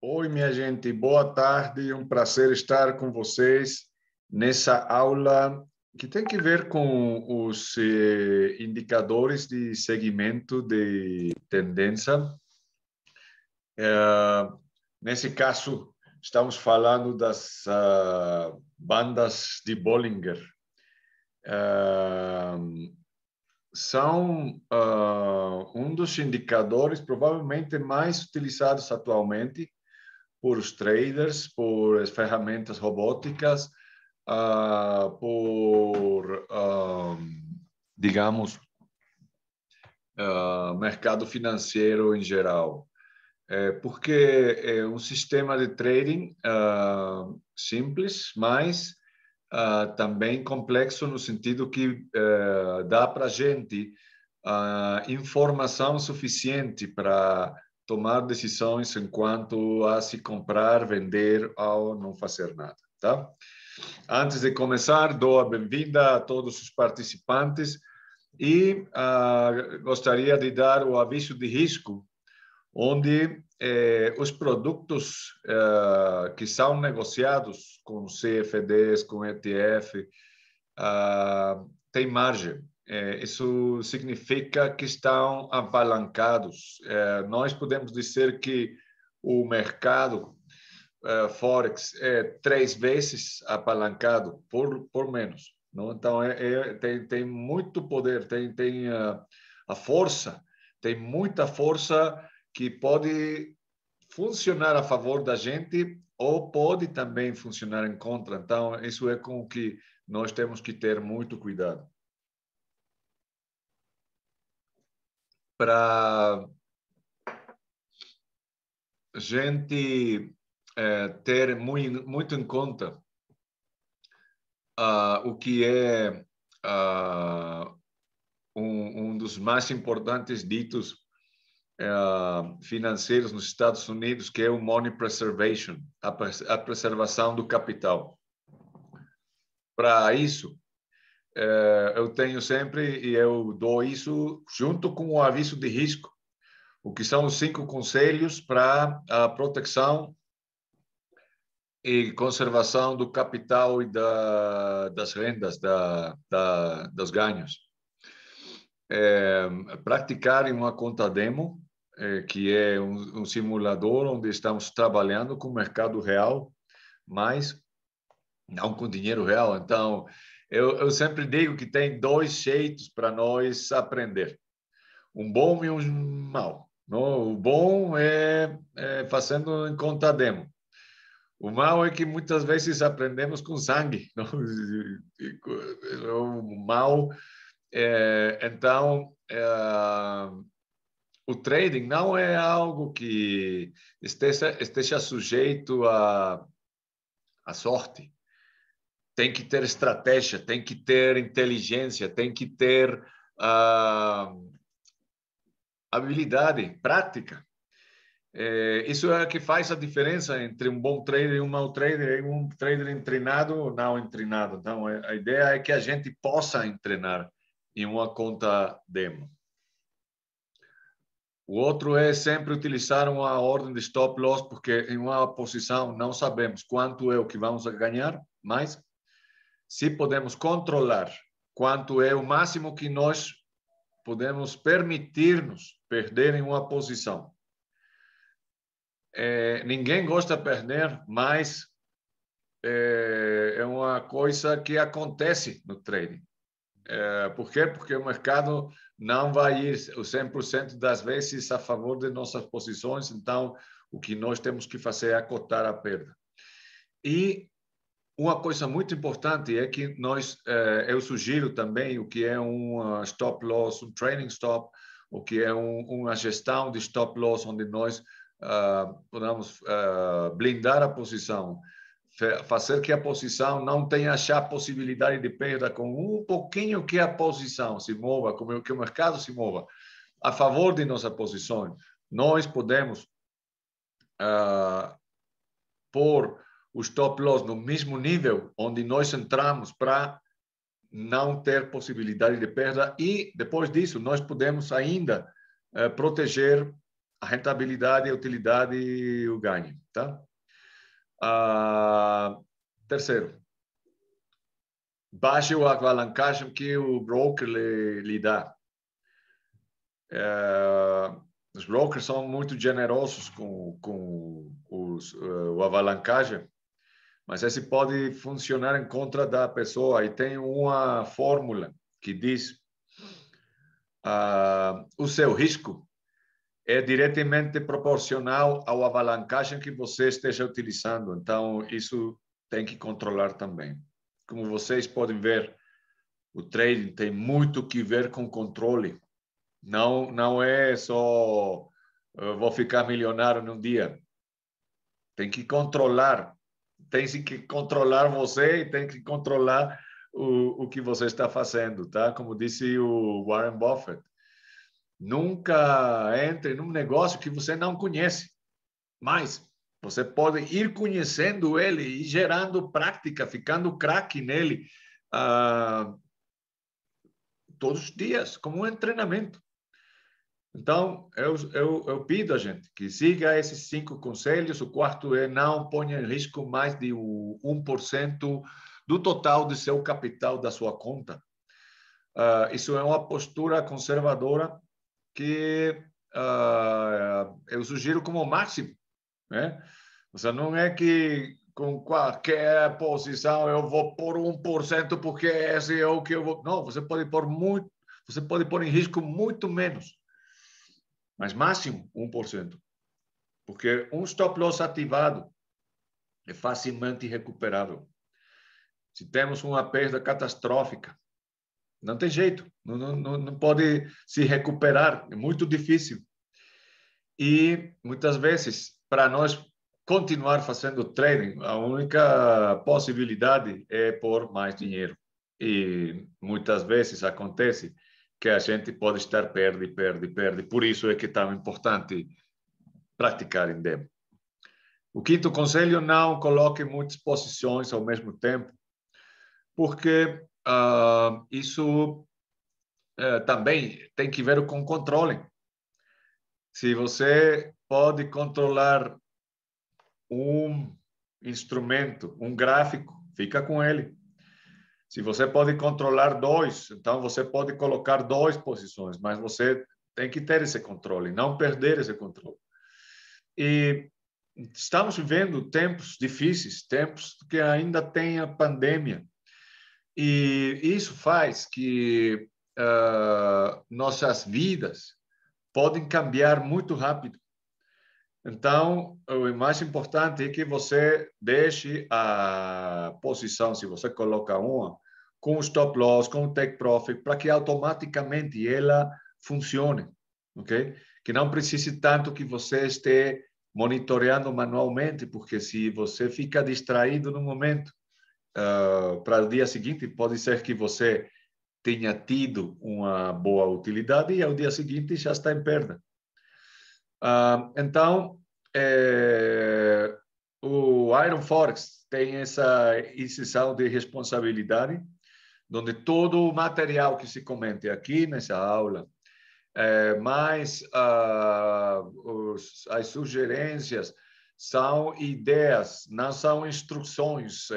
Oi, minha gente, boa tarde. Um prazer estar com vocês nessa aula que tem que ver com os indicadores de segmento de tendência. Nesse caso, estamos falando das bandas de Bollinger. São um dos indicadores provavelmente mais utilizados atualmente por os traders, por as ferramentas robóticas, por, digamos, mercado financeiro em geral. Porque é um sistema de trading simples, mas também complexo no sentido que dá para a gente informação suficiente para tomar decisões enquanto a se comprar, vender ou não fazer nada, tá? Antes de começar, dou a bem-vinda a todos os participantes e gostaria de dar o aviso de risco, onde os produtos que são negociados com CFDs, com ETF, têm margem. Isso significa que estão apalancados. Nós podemos dizer que o mercado Forex é 3 vezes apalancado, por menos. Não? Então, tem muito poder, tem a força, tem muita força que pode funcionar a favor da gente ou pode também funcionar em contra. Então, isso é com o que nós temos que ter muito cuidado. Para a gente ter muito em conta o que é um dos mais importantes ditos financeiros nos Estados Unidos, que é o money preservation, a preservação do capital. Para isso, eu tenho sempre, e eu dou isso junto com o aviso de risco, o que são os 5 conselhos para a proteção e conservação do capital e das rendas, dos ganhos. Praticar em uma conta demo, que é um simulador onde estamos trabalhando com o mercado real, mas não com dinheiro real. Então, eu sempre digo que tem 2 jeitos para nós aprender. Um bom e um mau. O bom é fazendo em conta demo. O mal é que muitas vezes aprendemos com sangue. Não? O mal, então, o trading não é algo que esteja sujeito à sorte. Tem que ter estratégia, tem que ter inteligência, tem que ter habilidade, prática. Isso é o que faz a diferença entre um bom trader e um mau trader, e um trader treinado ou não treinado. Então, a ideia é que a gente possa treinar em uma conta demo. O outro é sempre utilizar uma ordem de stop loss, porque em uma posição não sabemos quanto é o que vamos ganhar, mas se podemos controlar quanto é o máximo que nós podemos permitir-nos perder em uma posição. Ninguém gosta de perder, mas é uma coisa que acontece no trading. Por quê? Porque o mercado não vai ir o 100% das vezes a favor de nossas posições, então o que nós temos que fazer é acotar a perda. E uma coisa muito importante é que eu sugiro também o que é um stop loss, um trailing stop, o que é uma gestão de stop loss, onde nós podemos blindar a posição, fazer que a posição não tenha já possibilidade de perda, com um pouquinho que a posição se mova, como que o mercado se mova a favor de nossa posição. Nós podemos pôr o stop loss no mesmo nível onde nós entramos para não ter possibilidade de perda, e depois disso nós podemos ainda proteger a rentabilidade, a utilidade e o ganho, tá? Terceiro, baixe a alavancagem que o broker lhe dá. Os brokers são muito generosos com o alavancagem, mas esse pode funcionar em contra da pessoa. E tem uma fórmula que diz o seu risco é diretamente proporcional ao alavancagem que você esteja utilizando. Então, isso tem que controlar também. Como vocês podem ver, o trading tem muito que ver com controle. Não é só vou ficar milionário num dia. Tem que controlar. Tem que controlar você e tem que controlar o que você está fazendo, tá? Como disse o Warren Buffett. Nunca entre num negócio que você não conhece, mas você pode ir conhecendo ele e gerando prática, ficando craque nele todos os dias, como um treinamento. Então, eu pido a gente que siga esses 5 conselhos. O quarto é não ponha em risco mais de 1% do total de seu capital da sua conta. Isso é uma postura conservadora que eu sugiro como máximo, né? Você não é que com qualquer posição eu vou pôr 1% porque esse é o que eu vou. Não, você pode pôr muito, você pode pôr em risco muito menos, mas máximo 1%, porque um stop loss ativado é facilmente recuperável. Se temos uma perda catastrófica, não tem jeito, não pode se recuperar, é muito difícil. E muitas vezes, para nós continuar fazendo trading, a única possibilidade é pôr mais dinheiro. E muitas vezes acontece que a gente pode estar perde. Por isso é que é tão importante praticar em demo. O quinto conselho, não coloque muitas posições ao mesmo tempo, porque isso também tem que ver com controle. Se você pode controlar um instrumento, um gráfico, fica com ele. Se você pode controlar 2, então você pode colocar 2 posições, mas você tem que ter esse controle, não perder esse controle. E estamos vivendo tempos difíceis, tempos que ainda tem a pandemia. E isso faz que nossas vidas podem cambiar muito rápido. Então, o mais importante é que você deixe a posição, se você coloca uma, com o stop loss, com o take profit, para que automaticamente ela funcione, ok? Que não precise tanto que você esteja monitoreando manualmente, porque se você fica distraído no momento, para o dia seguinte, pode ser que você tenha tido uma boa utilidade e ao dia seguinte já está em perda. Então, o Iron Forex tem essa isenção de responsabilidade, onde todo o material que se comente aqui nessa aula, mais as sugerências, são ideias, não são instruções.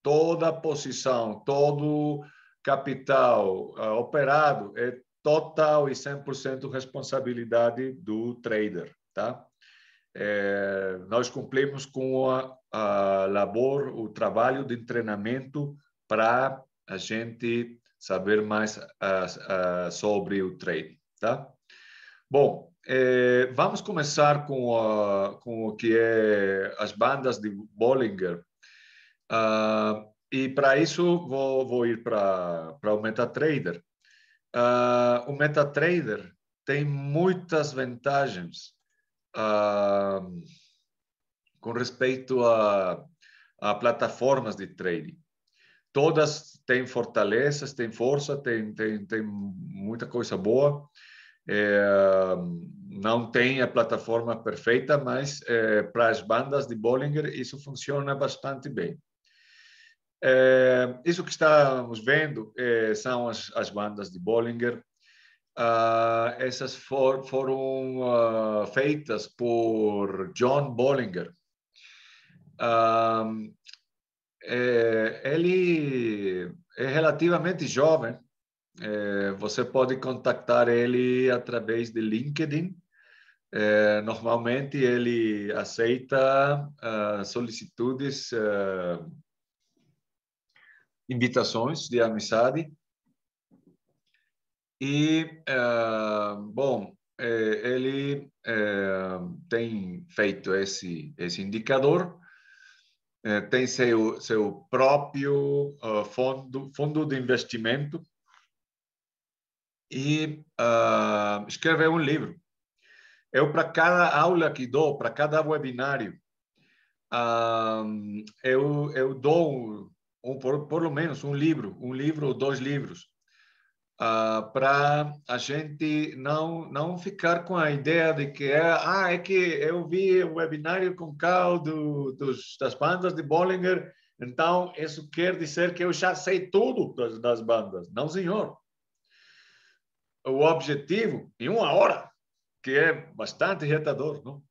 Toda posição, todo capital operado é total e 100% responsabilidade do trader, tá? Nós cumprimos com a labor, o trabalho de treinamento para a gente saber mais sobre o trading, tá? Bom, vamos começar com o que é as bandas de Bollinger. E para isso vou ir para o MetaTrader. O MetaTrader tem muitas vantagens com respeito a plataformas de trading. Todas têm fortalezas, têm força, têm muita coisa boa. Não tem a plataforma perfeita, mas para as bandas de Bollinger isso funciona bastante bem. Isso que estamos vendo são as bandas de Bollinger. essas foram feitas por John Bollinger. Ele é relativamente jovem. Você pode contactar ele através de LinkedIn. Normalmente ele aceita solicitudes, invitações de amizade. E, bom, ele tem feito esse indicador, tem seu próprio fundo de investimento e escreveu um livro. Eu, para cada aula que dou, para cada webinário, eu dou por lo menos um livro ou 2 livros, para a gente não ficar com a ideia de que é que eu vi o webinário com Carl das bandas de Bollinger, então isso quer dizer que eu já sei tudo das bandas. Não, senhor. O objetivo, em 1 hora, que é bastante retador, não?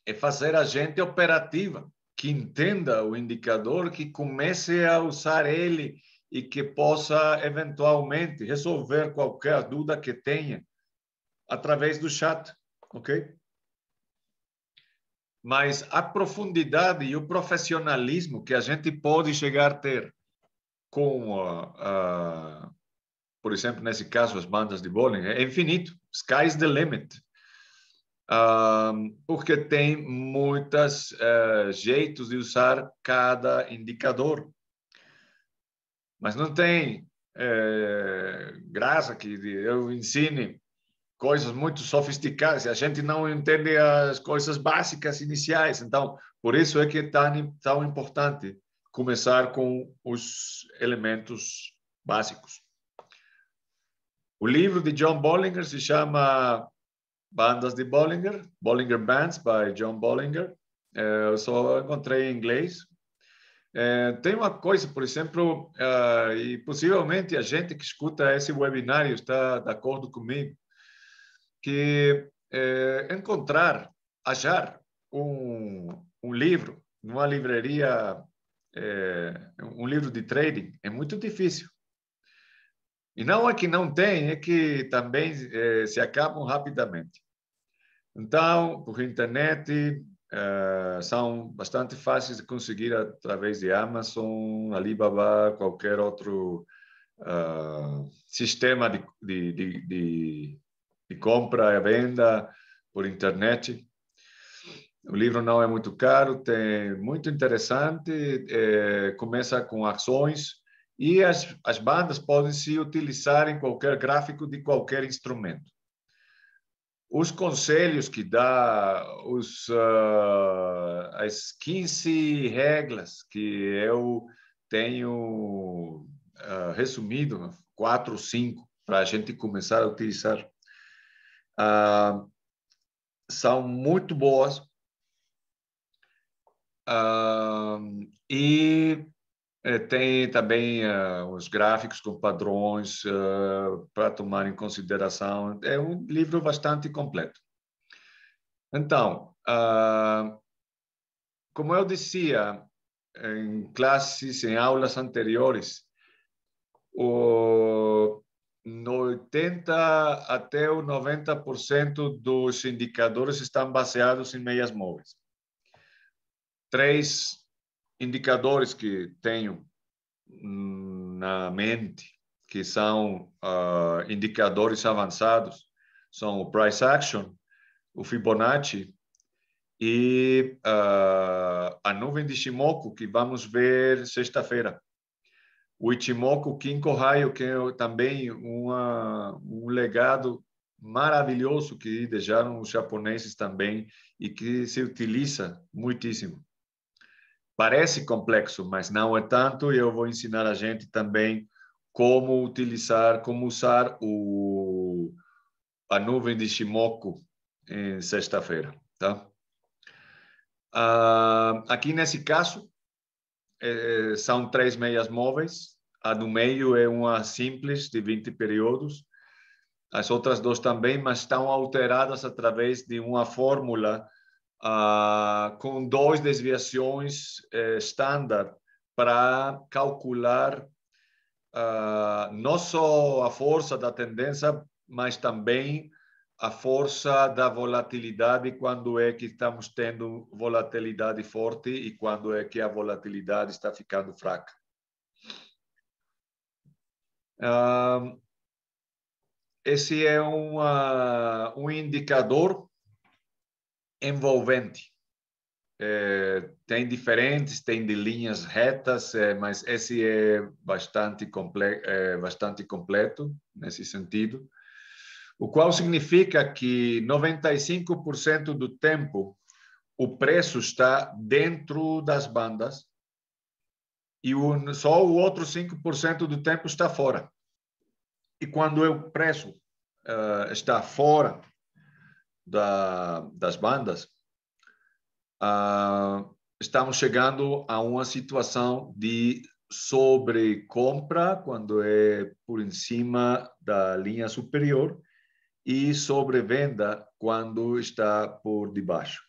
É fazer a gente operativa, que entenda o indicador, que comece a usar ele e que possa, eventualmente, resolver qualquer dúvida que tenha através do chat, ok? Mas a profundidade e o profissionalismo que a gente pode chegar a ter com, por exemplo, nesse caso, as bandas de Bollinger, é infinito. Sky's the limit. Porque tem muitos jeitos de usar cada indicador. Mas não tem graça que eu ensine coisas muito sofisticadas. A gente não entende as coisas básicas iniciais. Então, por isso é que é tão importante começar com os elementos básicos. O livro de John Bollinger se chama Bandas de Bollinger, Bollinger Bands, by John Bollinger. Eu só encontrei em inglês. Tem uma coisa, por exemplo, e possivelmente a gente que escuta esse webinário está de acordo comigo, que achar um livro numa livraria, um livro de trading, é muito difícil. E não é que não tem, é que também se acabam rapidamente. Então, por internet, são bastante fáceis de conseguir através de Amazon, Alibaba, qualquer outro sistema de compra e venda por internet. O livro não é muito caro, tem muito interessante, começa com ações e as bandas podem se utilizar em qualquer gráfico de qualquer instrumento. Os conselhos que dá, as 15 regras que eu tenho resumido, 4 ou 5, para a gente começar a utilizar, são muito boas. E tem também os gráficos com padrões para tomar em consideração. É um livro bastante completo. Então, como eu em classes, em aulas anteriores, no 80 até o 90% dos indicadores estão baseados em meias móveis. 3 indicadores que tenho na mente, que são indicadores avançados, são o Price Action, o Fibonacci e a nuvem de Ichimoku, que vamos ver sexta-feira. O Ichimoku Kinko-Hyo, que é também um legado maravilhoso que deixaram os japoneses também e que se utiliza muitíssimo. Parece complexo, mas não é tanto, e eu vou ensinar a gente também como usar a nuvem de Ichimoku em sexta-feira, tá? Aqui nesse caso, são 3 meias móveis, A do meio é uma simples de 20 períodos. As outras duas também, mas estão alteradas através de uma fórmula com 2 desviações estándar para calcular não só a força da tendência, mas também a força da volatilidade, quando é que estamos tendo volatilidade forte e quando é que a volatilidade está ficando fraca. Esse é um indicador envolvente. Tem diferentes, tem de linhas retas, mas esse é bastante completo nesse sentido, o qual significa que 95% do tempo o preço está dentro das bandas e só o outro 5% do tempo está fora. E quando o preço está fora das bandas, estamos chegando a uma situação de sobrecompra, quando é por em cima da linha superior, e sobrevenda, quando está por debaixo.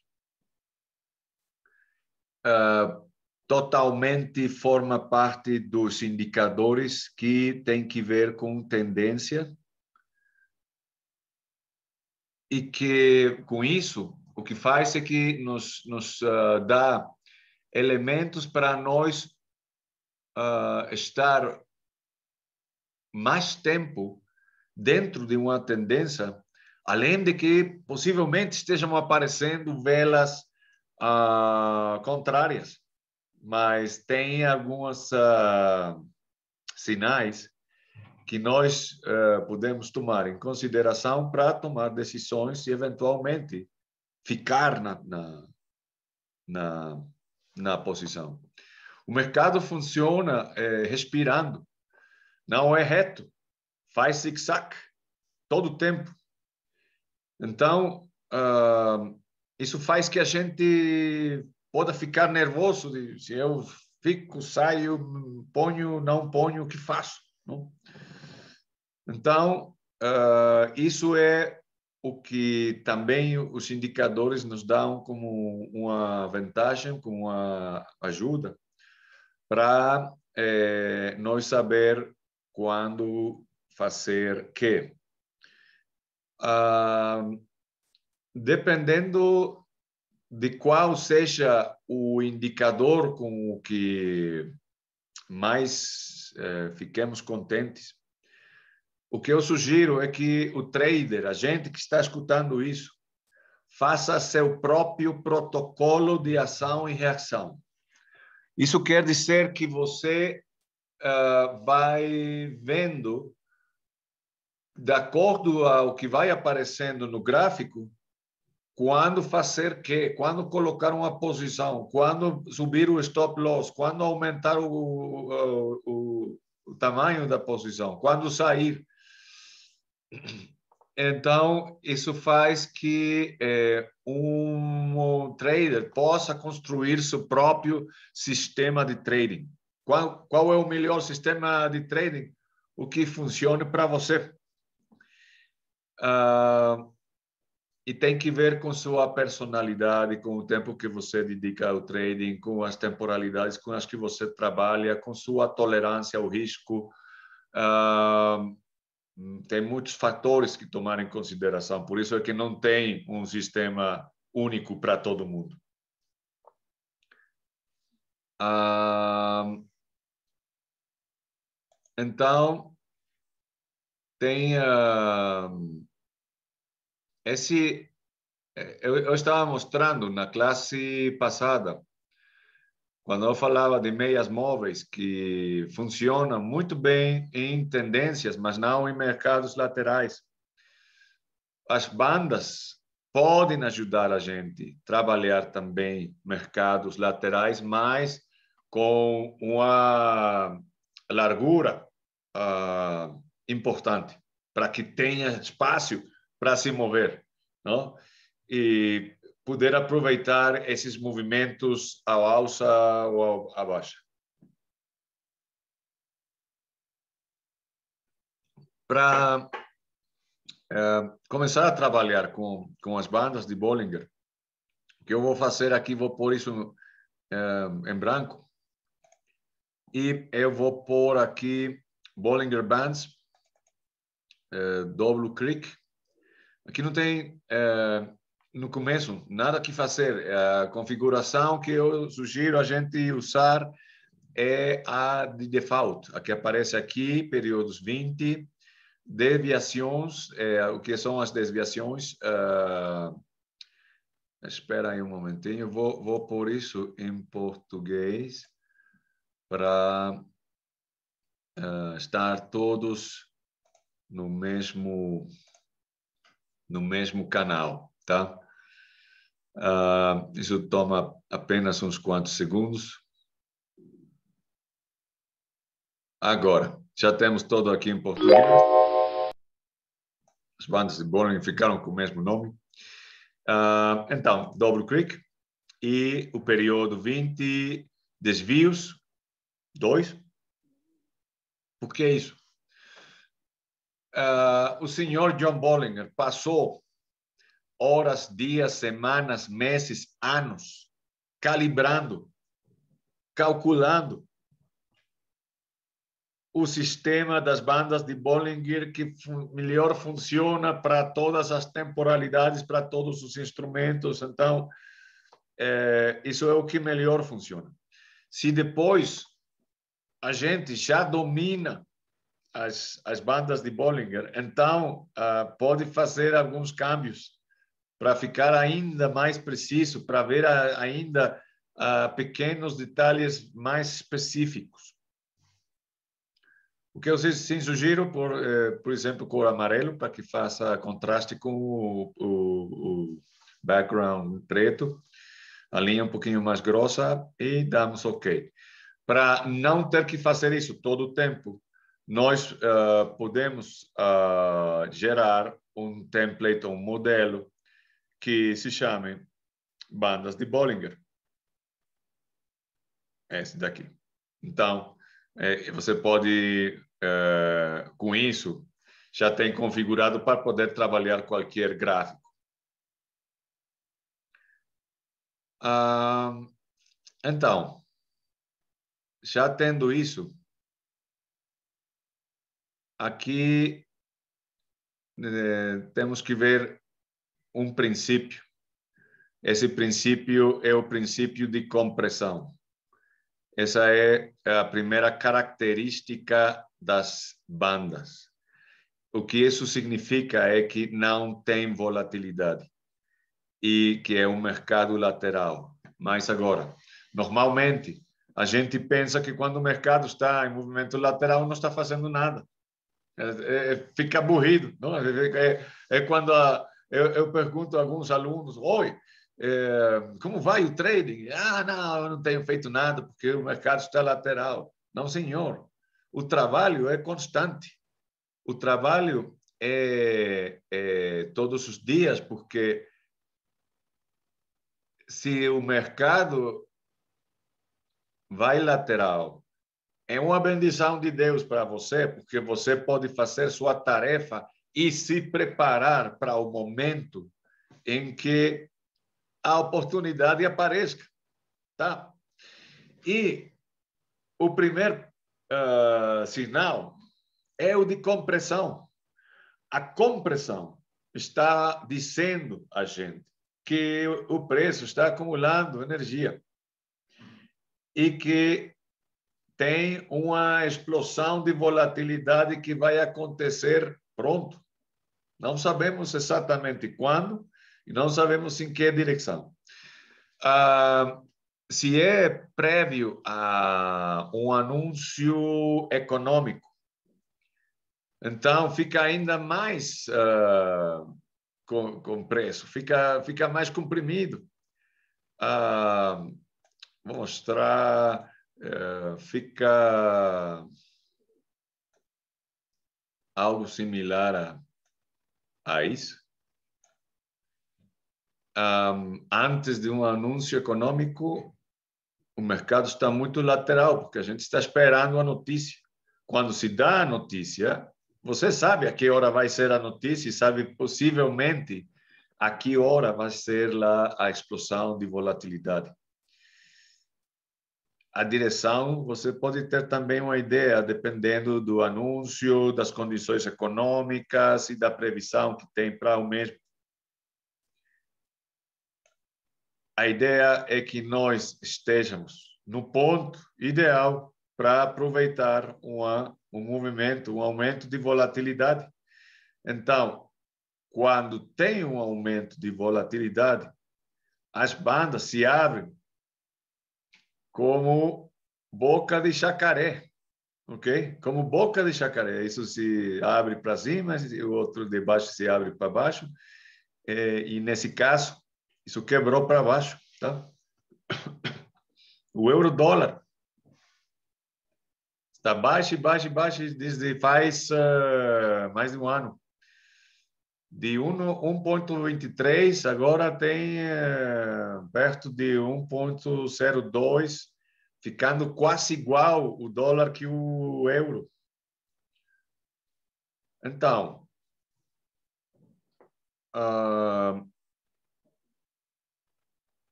Totalmente forma parte dos indicadores que tem que ver com tendência e que, com isso, o que faz é que nos dá elementos para nós estar mais tempo dentro de uma tendência, além de que possivelmente estejam aparecendo velas contrárias, mas tem alguns sinais que nós podemos tomar em consideração para tomar decisões e, eventualmente, ficar na posição. O mercado funciona respirando, não é reto, faz zig-zag todo o tempo. Então, isso faz que a gente pode ficar nervoso de se eu fico, saio, ponho, não ponho, o que faço? Não? Então, isso é o que também os indicadores nos dão como uma vantagem, como uma ajuda para nós saber quando fazer quê. Dependendo de qual seja o indicador com o que mais fiquemos contentes, o que eu sugiro é que o trader, a gente que está escutando isso, faça seu próprio protocolo de ação e reação. Isso quer dizer que você vai vendo, de acordo ao que vai aparecendo no gráfico, quando fazer quê, quando colocar uma posição, quando subir o stop loss, quando aumentar o tamanho da posição, quando sair. Então, isso faz que um trader possa construir seu próprio sistema de trading. Qual é o melhor sistema de trading? O que funcione para você. E tem que ver com sua personalidade, com o tempo que você dedica ao trading, com as temporalidades com as que você trabalha, com sua tolerância ao risco. Tem muitos fatores que tomar em consideração, por isso é que não tem um sistema único para todo mundo. Então, tem eu estava mostrando na classe passada, quando eu falava de meias móveis, que funcionam muito bem em tendências, mas não em mercados laterais. As bandas podem ajudar a gente a trabalhar também mercados laterais, mas com uma largura importante, para que tenha espaço para se mover, não? E poder aproveitar esses movimentos ao alça ou à baixa. para começar a trabalhar com as bandas de Bollinger. O que eu vou fazer aqui, vou pôr isso em branco. E eu vou pôr aqui Bollinger Bands, double click. Aqui não tem, no começo, nada que fazer. A configuração que eu sugiro a gente usar é a de default. A que aparece aqui, períodos 20, desviações. O que são as desviações? Espera aí um momentinho, vou pôr isso em português para estar todos no mesmo canal, tá? Isso toma apenas uns quantos segundos. Agora, já temos todo aqui em português. As bandas de Bollinger ficaram com o mesmo nome. Então, double click e o período 20, desvios, 2. Por que isso? O senhor John Bollinger passou horas, dias, semanas, meses, anos calibrando, calculando o sistema das bandas de Bollinger que melhor funciona para todas as temporalidades, para todos os instrumentos. Então, isso é o que melhor funciona. Se depois a gente já domina as bandas de Bollinger, então pode fazer alguns câmbios para ficar ainda mais preciso, para ver ainda pequenos detalhes mais específicos. O que eu sim sugiro, por exemplo, cor amarelo, para que faça contraste com o background preto, a linha um pouquinho mais grossa e damos OK. Para não ter que fazer isso todo o tempo, nós podemos gerar um template, um modelo que se chame bandas de Bollinger. Esse daqui. Então, você pode, com isso, já tem configurado para poder trabalhar qualquer gráfico. Então, já tendo isso, aqui temos que ver um princípio. Esse princípio é o princípio de compressão. Essa é a primeira característica das bandas. O que isso significa é que não tem volatilidade e que é um mercado lateral. Mas agora, normalmente, a gente pensa que quando o mercado está em movimento lateral, não está fazendo nada. Fica aburrido. Não? Quando eu pergunto a alguns alunos, oi, como vai o trading? Não, eu não tenho feito nada porque o mercado está lateral. Não, senhor. O trabalho é constante. O trabalho é todos os dias, porque se o mercado vai lateral, é uma bendição de Deus para você, porque você pode fazer sua tarefa e se preparar para o momento em que a oportunidade apareça, tá? E o primeiro sinal é o de compressão. A compressão está dizendo a gente que o preço está acumulando energia e que tem uma explosão de volatilidade que vai acontecer pronto. Não sabemos exatamente quando e não sabemos em que direção. Se é prévio a um anúncio econômico, então fica ainda mais com preço, fica mais comprimido. Vou mostrar, fica algo similar a isso. Antes de um anúncio econômico, o mercado está muito lateral, porque a gente está esperando a notícia. Quando se dá a notícia, você sabe a que hora vai ser a notícia e sabe possivelmente a que hora vai ser lá a explosão de volatilidade. A direção, você pode ter também uma ideia, dependendo do anúncio, das condições econômicas e da previsão que tem para o mesmo. A ideia é que nós estejamos no ponto ideal para aproveitar um movimento, um aumento de volatilidade. Então, quando tem um aumento de volatilidade, as bandas se abrem como boca de jacaré, ok? Como boca de jacaré. Isso se abre para cima e o outro de baixo se abre para baixo. E nesse caso, isso quebrou para baixo, tá? O euro-dólar está baixo, baixo, baixo desde faz mais de um ano. De 1,23, agora tem perto de 1,02, ficando quase igual o dólar que o euro. Então,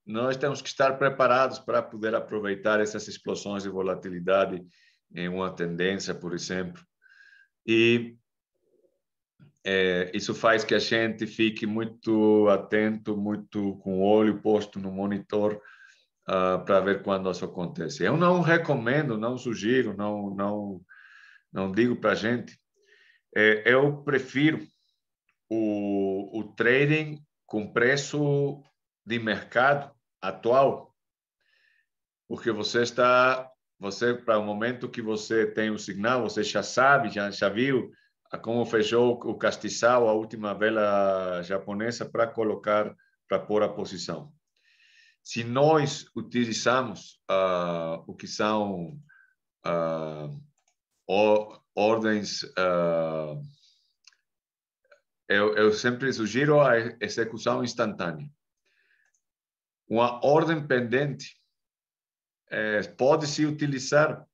nós temos que estar preparados para poder aproveitar essas explosões de volatilidade em uma tendência, por exemplo. E isso faz que a gente fique muito atento, muito com o olho posto no monitor para ver quando isso acontece. Eu não recomendo, não sugiro, não digo para a gente. Eu prefiro o trading com preço de mercado atual, porque você para o momento que você tem o sinal, você já sabe, já viu como fechou o castiçal, a última vela japonesa, para pôr a posição. Se nós utilizamos o que são ordens, eu sempre sugiro a execução instantânea. Uma ordem pendente pode se utilizar,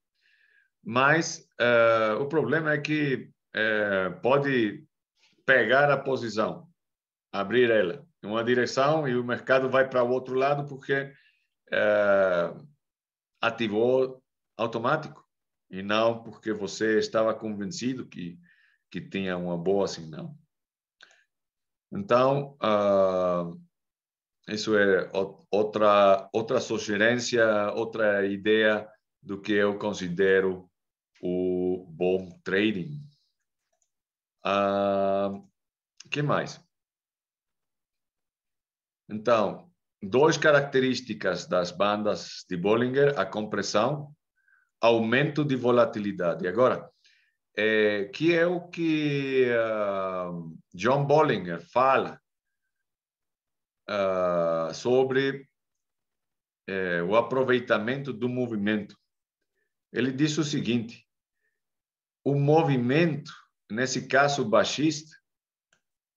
mas o problema é que pode pegar a posição, abrir ela em uma direção e o mercado vai para o outro lado porque ativou automático e não porque você estava convencido que tinha uma boa sinal. Então, isso é outra sugerência, outra ideia do que eu considero o bom trading. Que mais? Então, duas características das bandas de Bollinger: a compressão, aumento de volatilidade. Agora, que é o que John Bollinger fala sobre o aproveitamento do movimento. Ele diz o seguinte: o movimento, nesse caso baixista,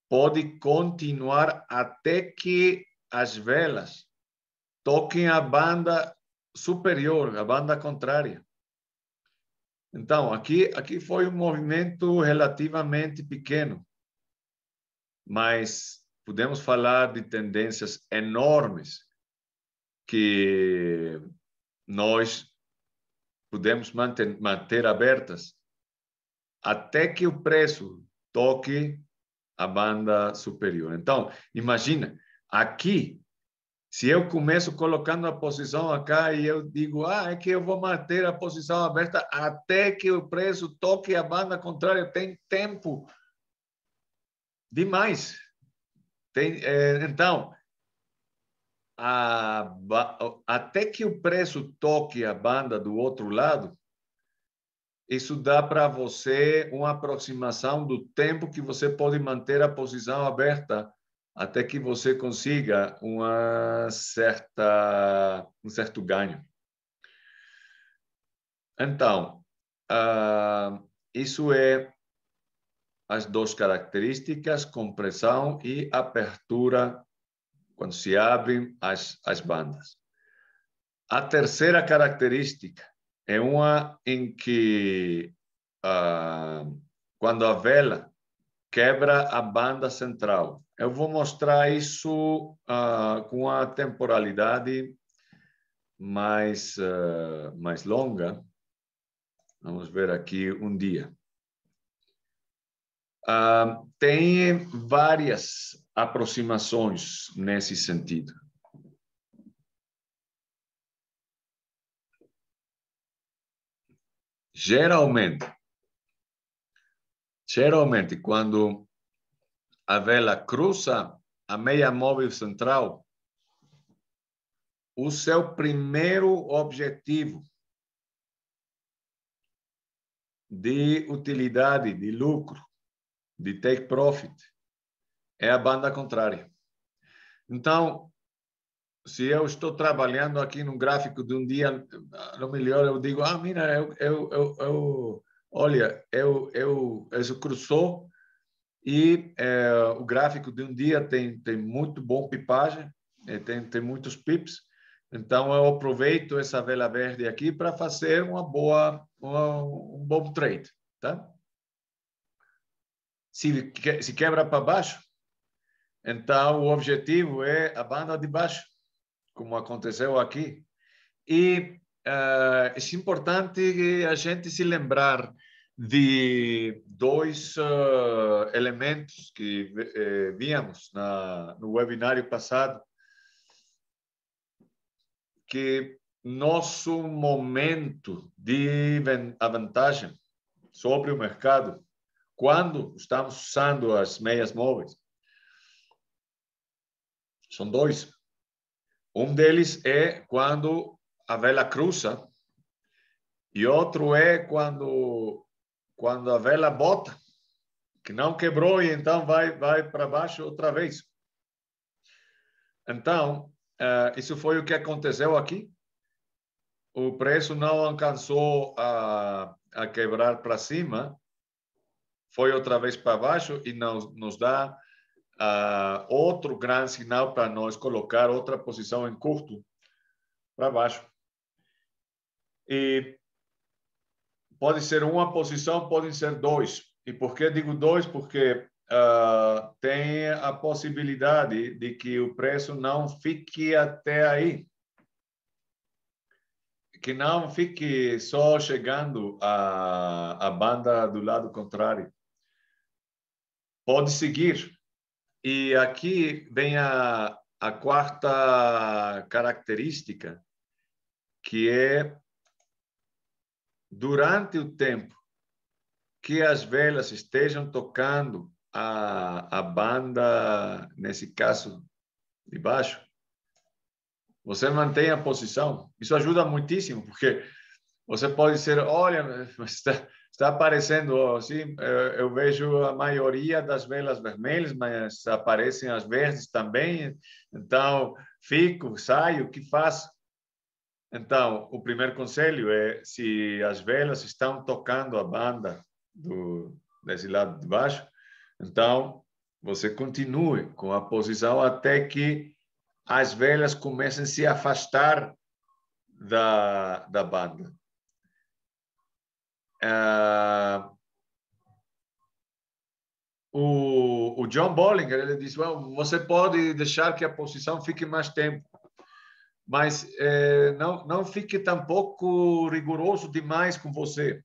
pode continuar até que as velas toquem a banda superior, a banda contrária. Então, aqui foi um movimento relativamente pequeno, mas podemos falar de tendências enormes que nós podemos manter abertas até que o preço toque a banda superior. Então, imagina, aqui, se eu começo colocando a posição acá e eu digo, é que eu vou manter a posição aberta até que o preço toque a banda contrária, tem tempo demais. Então, até que o preço toque a banda do outro lado, isso dá para você uma aproximação do tempo que você pode manter a posição aberta até que você consiga um certo ganho. Então, isso é as duas características: compressão e abertura, quando se abrem as bandas. A terceira característica é uma em que, quando a vela quebra a banda central. Eu vou mostrar isso com a temporalidade mais longa. Vamos ver aqui um dia. Tem várias aproximações nesse sentido. Geralmente, quando a vela cruza a meia móvel central, o seu primeiro objetivo de utilidade, de lucro, de take profit, é a banda contrária. Então, se eu estou trabalhando aqui num gráfico de um dia, no melhor eu digo, mira, olha, isso cruzou e o gráfico de um dia tem muito bom pipagem, tem muitos pips, então eu aproveito essa vela verde aqui para fazer um bom trade, tá? Se quebra para baixo, então o objetivo é a banda de baixo, como aconteceu aqui. E é importante a gente se lembrar de dois elementos que víamos no webinário passado, que nosso momento de vantagem sobre o mercado, quando estamos usando as meias móveis, são dois. Um deles é quando a vela cruza e outro é quando a vela bota, que não quebrou e então vai para baixo outra vez. Então, isso foi o que aconteceu aqui. O preço não alcançou a quebrar para cima, foi outra vez para baixo e nos dá outro grande sinal para nós colocar outra posição em curto para baixo. E pode ser uma posição, podem ser dois. E por que digo dois? Porque tem a possibilidade de que o preço não fique até aí. Que não fique só chegando a banda do lado contrário. Pode seguir. E aqui vem a quarta característica, que é durante o tempo que as velas estejam tocando a banda, nesse caso, de baixo, você mantém a posição. Isso ajuda muitíssimo, porque você pode dizer, olha, está aparecendo, assim, eu vejo a maioria das velas vermelhas, mas aparecem as verdes também, então saio, o que faço? Então, o primeiro conselho é, se as velas estão tocando a banda desse lado de baixo, então você continue com a posição até que as velas comecem a se afastar da banda. O John Bollinger, ele diz, você pode deixar que a posição fique mais tempo, mas não fique tampouco rigoroso demais com você.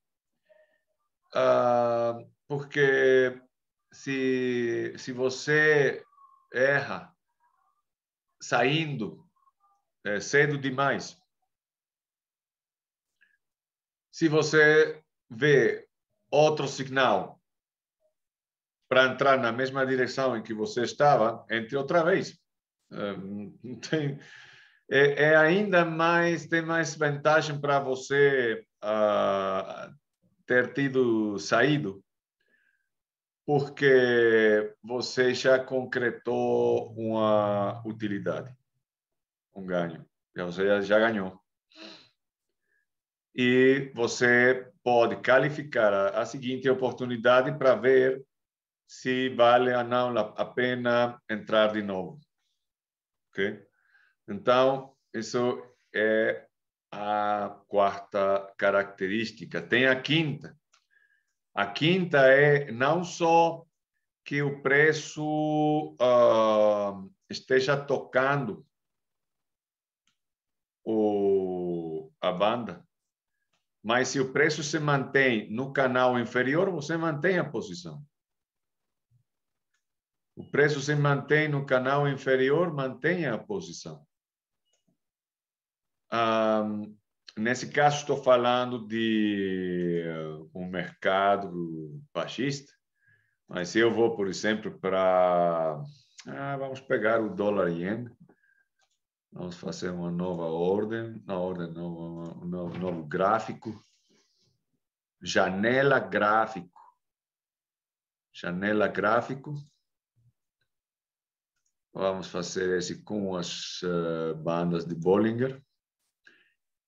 Porque se você erra saindo cedo demais, se você vê outro sinal para entrar na mesma direção em que você estava, entre outra vez. Ainda mais, tem mais vantagem para você ter saído, porque você já concretou uma utilidade, um ganho. Você já ganhou. E você pode qualificar a seguinte oportunidade para ver se vale ou não a pena entrar de novo. Ok? Então, isso é a quarta característica. Tem a quinta. A quinta é não só que o preço esteja tocando a banda, mas se o preço se mantém no canal inferior, você mantém a posição. O preço se mantém no canal inferior, mantenha a posição. Nesse caso, estou falando de um mercado baixista, mas se eu vou, por exemplo, para... vamos pegar o dólar-iene. Vamos fazer uma nova ordem. Na ordem, não, um novo gráfico. Janela gráfico. Janela gráfico. Vamos fazer esse com as bandas de Bollinger.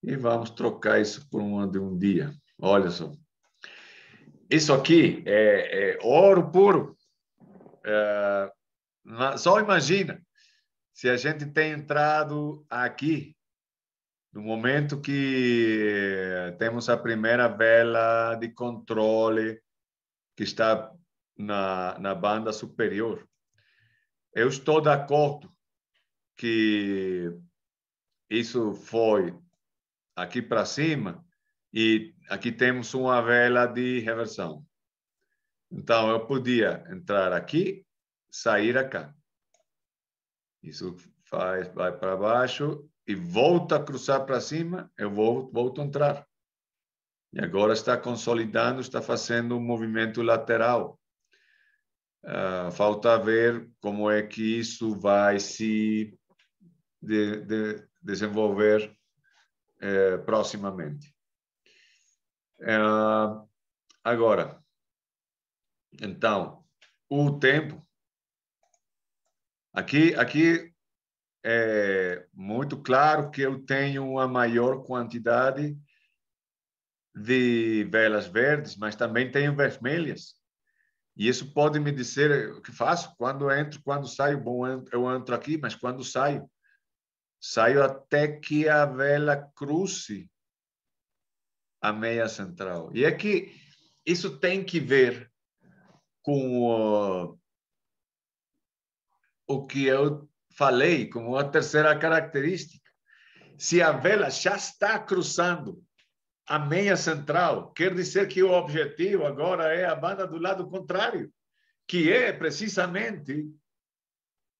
E vamos trocar isso por uma de um dia. Olha só. Isso aqui é ouro puro. Só imagina se a gente tem entrado aqui no momento que temos a primeira vela de controle que está na banda superior. Eu estou de acordo que isso foi aqui para cima e aqui temos uma vela de reversão. Então, eu podia entrar aqui, sair cá. Isso vai para baixo e volta a cruzar para cima, eu volto a entrar. E agora está consolidando, está fazendo um movimento lateral. Falta ver como é que isso vai se desenvolver proximamente. Agora, então, o tempo. Aqui é muito claro que eu tenho uma maior quantidade de velas verdes, mas também tenho vermelhas. E isso pode me dizer o que faço quando entro, quando saio. Bom, eu entro aqui, mas quando saio até que a vela cruze a meia central. E é que isso tem que ver com o que eu falei, como a terceira característica. Se a vela já está cruzando a meia central, quer dizer que o objetivo agora é a banda do lado contrário, que é precisamente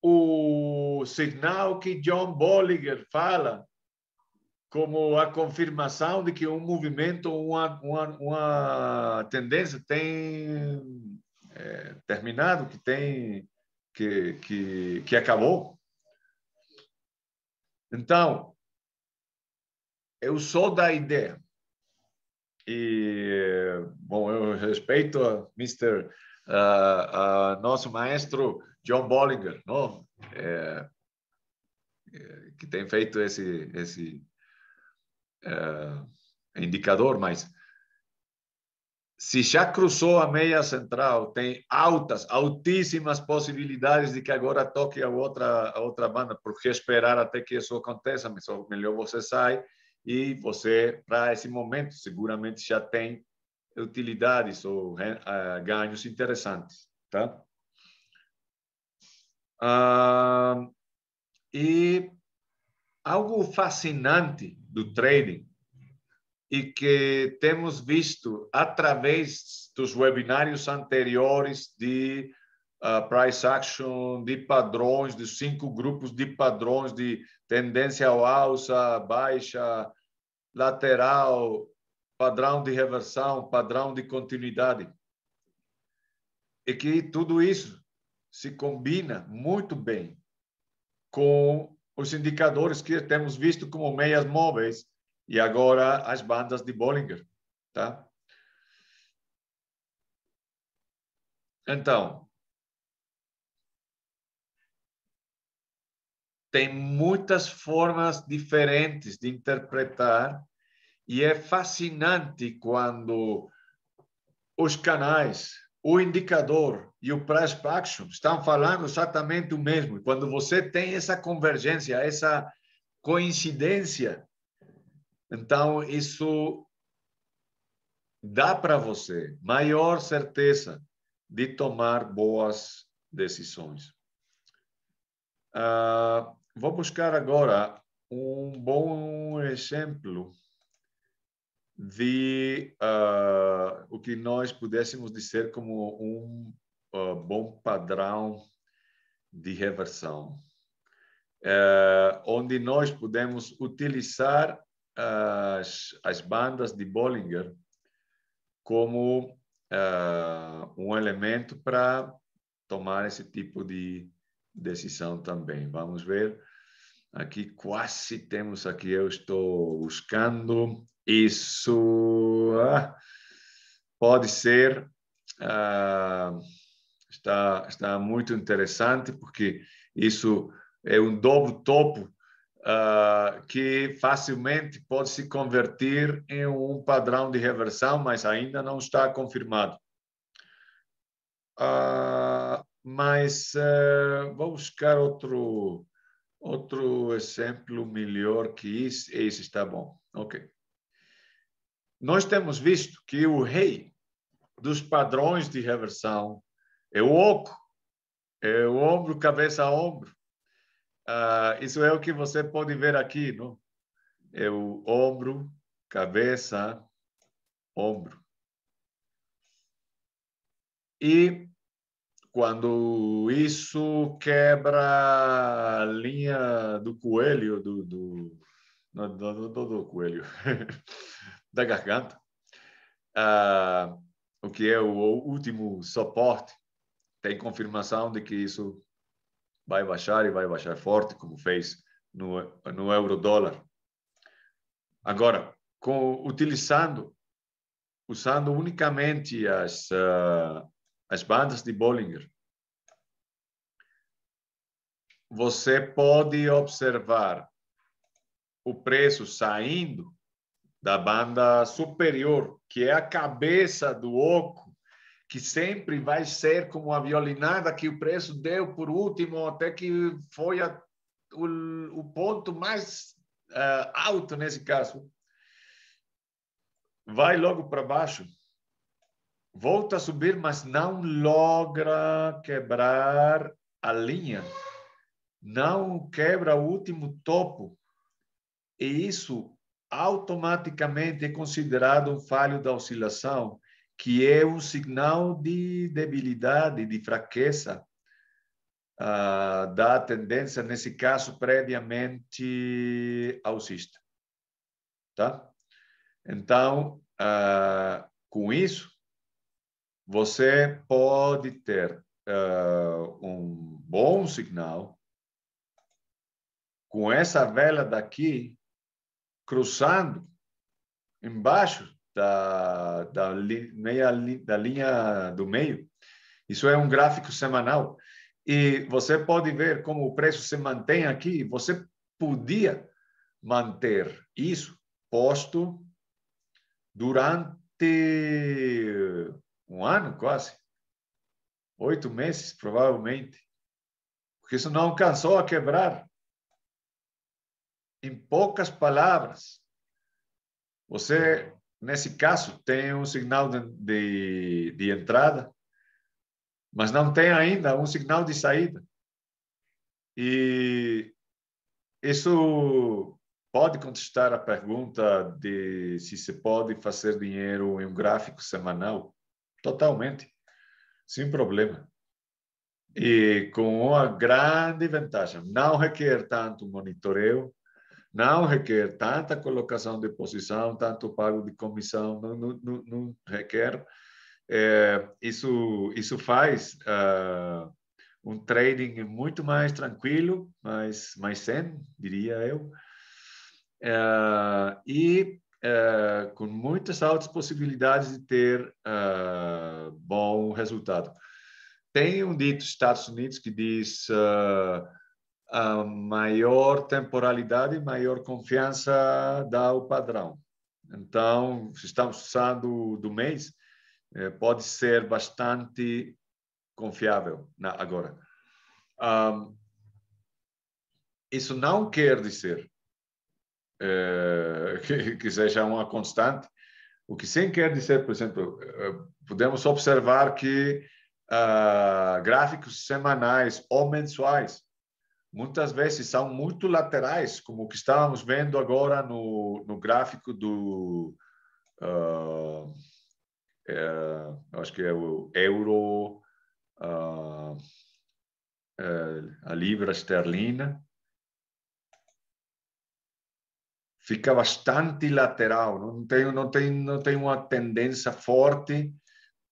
o sinal que John Bollinger fala como a confirmação de que um movimento, uma tendência tem terminado, que acabou. Então, eu sou da ideia. E, bom, eu respeito a nosso maestro John Bollinger, não? Que tem feito esse indicador, mas se já cruzou a meia central, tem altíssimas possibilidades de que agora toque a outra banda. Por que esperar até que isso aconteça? Melhor você sai e você, para esse momento, seguramente já tem utilidades ou ganhos interessantes, tá? E algo fascinante do trading e que temos visto através dos webinários anteriores de price action, de padrões, de 5 grupos de padrões de tendência ao alça, baixa, lateral, padrão de reversão, padrão de continuidade. E que tudo isso se combina muito bem com os indicadores que temos visto como meias móveis e agora as bandas de Bollinger, tá? Então, tem muitas formas diferentes de interpretar e é fascinante quando os canais, o indicador e o price action estão falando exatamente o mesmo. Quando você tem essa convergência, essa coincidência Então, isso dá para você maior certeza de tomar boas decisões. Vou buscar agora um bom exemplo de o que nós pudéssemos dizer como um bom padrão de reversão, onde nós podemos utilizar as bandas de Bollinger como um elemento para tomar esse tipo de decisão também. Vamos ver. Aqui quase temos aqui, eu estou buscando. Isso pode ser, está muito interessante, porque isso é um dobro topo que facilmente pode se converter em um padrão de reversão, mas ainda não está confirmado. Mas vou buscar outro exemplo melhor que esse está bom. Ok. Nós temos visto que o rei dos padrões de reversão é o oco, é o ombro, cabeça a ombro. Isso é o que você pode ver aqui, não? É o ombro, cabeça, ombro. E quando isso quebra a linha do coelho, do coelho, da garganta, o que é o último suporte, tem confirmação de que isso vai baixar e vai baixar forte, como fez no euro-dólar. Agora, usando unicamente as bandas de Bollinger, você pode observar o preço saindo da banda superior, que é a cabeça do oco, que sempre vai ser como a violinada que o preço deu por último, até que foi o ponto mais alto nesse caso. Vai logo para baixo, volta a subir, mas não logra quebrar a linha, não quebra o último topo, e isso automaticamente é considerado um falho da oscilação, que é um sinal de debilidade, de fraqueza da tendência, nesse caso, previamente alcista. Tá? Então, com isso, você pode ter um bom sinal com essa vela daqui cruzando embaixo da linha do meio. Isso é um gráfico semanal. E você pode ver como o preço se mantém aqui. Você podia manter isso posto durante um ano, quase. 8 meses, provavelmente. Porque isso não alcançou a quebrar. Em poucas palavras, você, nesse caso, tem um sinal de entrada, mas não tem ainda um sinal de saída. E isso pode contestar a pergunta de se se pode fazer dinheiro em um gráfico semanal. Totalmente, sem problema. E com uma grande vantagem. Não requer tanto monitoreio, não requer tanta colocação de posição, tanto pago de comissão, não requer. Isso faz um trading muito mais tranquilo, mais zen, diria eu, com muitas altas possibilidades de ter bom resultado. Tem um dito nos Estados Unidos que diz a maior temporalidade e maior confiança dá o padrão. Então, se estamos usando do mês, pode ser bastante confiável. Agora, isso não quer dizer que seja uma constante. O que sim quer dizer, por exemplo, podemos observar que gráficos semanais ou mensuais muitas vezes são muito laterais, como o que estávamos vendo agora no gráfico do acho que é o euro, a libra esterlina, fica bastante lateral, não tem uma tendência forte.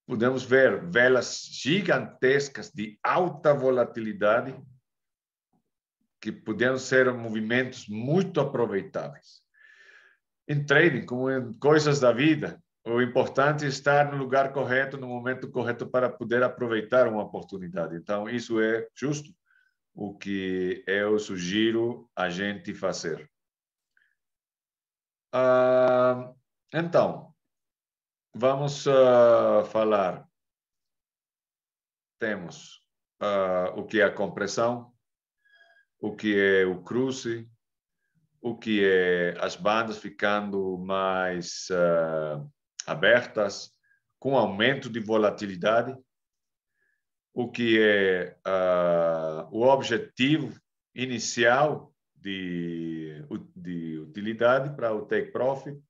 Podemos ver velas gigantescas de alta volatilidade que poderiam ser movimentos muito aproveitáveis. Em trading, como em coisas da vida, o importante é estar no lugar correto, no momento correto para poder aproveitar uma oportunidade. Então, isso é justo o que eu sugiro a gente fazer. Então, vamos falar. Temos o que é a compressão, o que é o cruze, o que é as bandas ficando mais abertas, com aumento de volatilidade, o que é o objetivo inicial de utilidade para o take profit,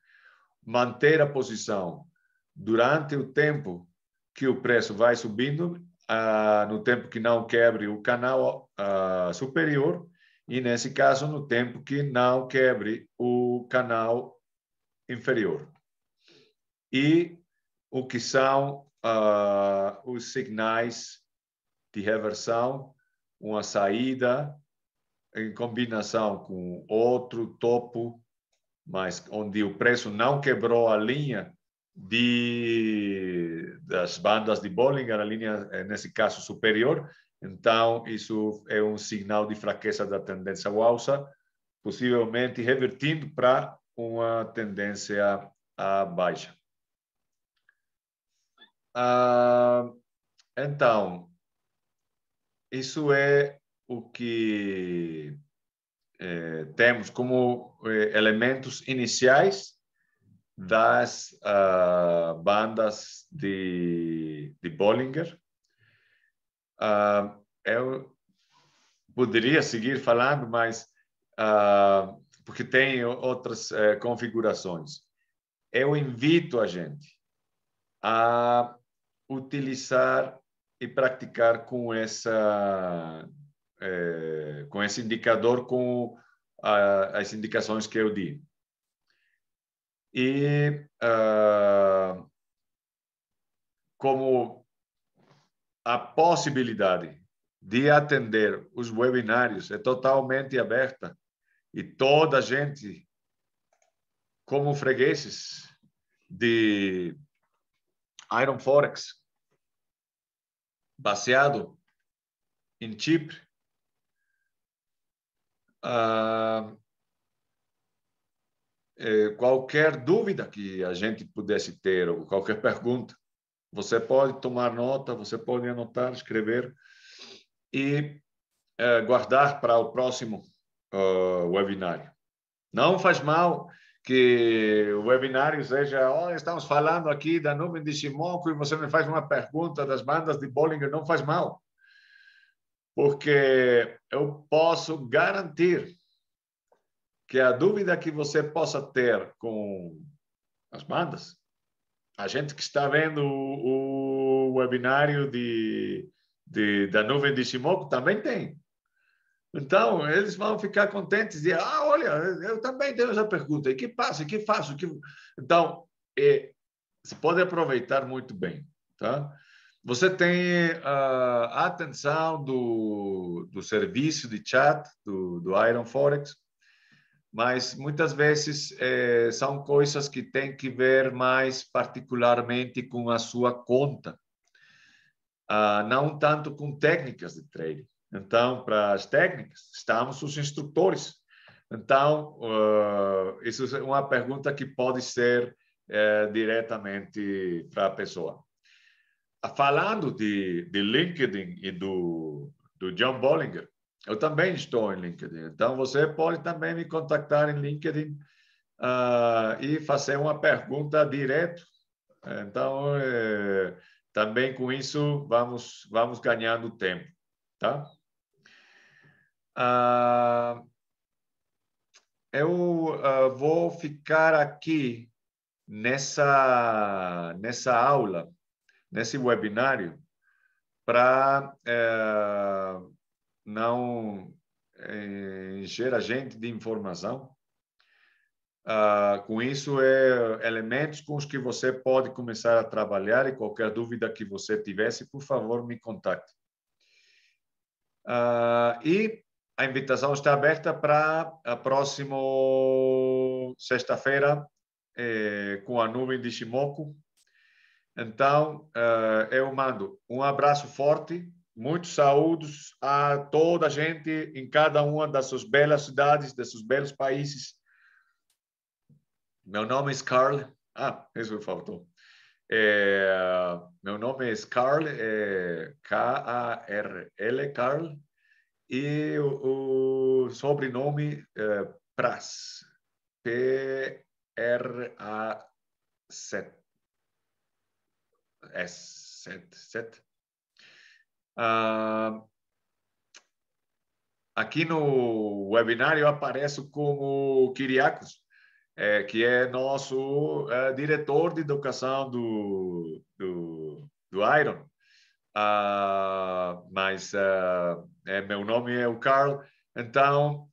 manter a posição durante o tempo que o preço vai subindo, no tempo que não quebre o canal superior, e, nesse caso, no tempo que não quebre o canal inferior. E o que são os sinais de reversão, uma saída em combinação com outro topo, mas onde o preço não quebrou a linha das bandas de Bollinger, a linha, nesse caso, superior. Então, isso é um sinal de fraqueza da tendência ao alça, possivelmente revertindo para uma tendência à baixa. Então, isso é o que temos como elementos iniciais das bandas de Bollinger. Eu poderia seguir falando, mas porque tem outras configurações. Eu invito a gente a utilizar e praticar com esse indicador, com as indicações que eu di. E como a possibilidade de atender os webinários é totalmente aberta e toda a gente, como fregueses de Iron Forex, baseado em Chipre, qualquer dúvida que a gente pudesse ter, ou qualquer pergunta, você pode tomar nota, você pode anotar, escrever e guardar para o próximo webinário. Não faz mal que o webinário seja, estamos falando aqui da nuvem de Shimoku e você me faz uma pergunta das bandas de Bollinger, não faz mal. Porque eu posso garantir que a dúvida que você possa ter com as bandas, a gente que está vendo o webinário da nuvem de Shimoku também tem. Então, eles vão ficar contentes e dizer, olha, eu também tenho essa pergunta, e que passa, e que faço? Então, você pode aproveitar muito bem, tá? Você tem a atenção do serviço de chat do Iron Forex, mas muitas vezes são coisas que têm que ver mais particularmente com a sua conta, não tanto com técnicas de trading. Então, para as técnicas, estamos os instrutores. Então, isso é uma pergunta que pode ser diretamente para a pessoa. Falando de LinkedIn e do John Bollinger, Eu também estou em LinkedIn. Então, você pode também me contactar em LinkedIn e fazer uma pergunta direto. Então, também com isso, vamos ganhando tempo, tá? Eu vou ficar aqui nessa aula, nesse webinário, para não encher a gente de informação. Com isso, elementos com os que você pode começar a trabalhar, e qualquer dúvida que você tivesse, por favor, me contacte. E a invitação está aberta para a próxima sexta-feira, com a nuvem de Shimoku. Então, eu mando um abraço forte, muitos saúdos a toda a gente em cada uma das suas belas cidades, desses belos países. Meu nome é Carl. Isso faltou. Meu nome é Carl, K-A-R-L, Carl. E o sobrenome Pras, P-R-A-S. Aqui no webinário eu apareço como Kyriakos, que é nosso diretor de educação do Iron. Mas meu nome é o Carl, então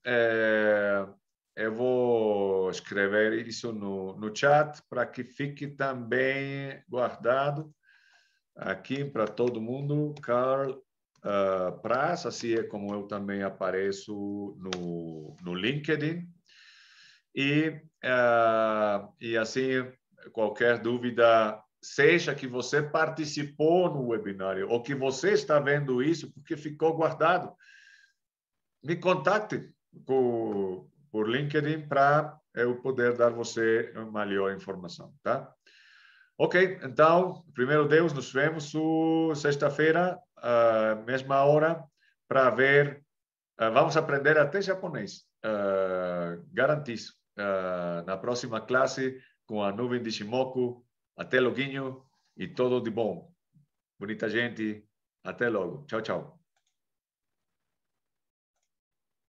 eu vou escrever isso no chat para que fique também guardado aqui para todo mundo. Carl Pras, assim é como eu também apareço no LinkedIn. E assim, qualquer dúvida, seja que você participou no webinário ou que você está vendo isso porque ficou guardado, me contacte por LinkedIn para eu poder dar você uma maior informação, tá? Ok, então, primeiro Deus, nos vemos sexta-feira, mesma hora, para ver. Vamos aprender até japonês, garantizo. Na próxima classe, com a nuvem de Shimoku. Até loguinho e tudo de bom. Bonita gente. Até logo. Tchau, tchau.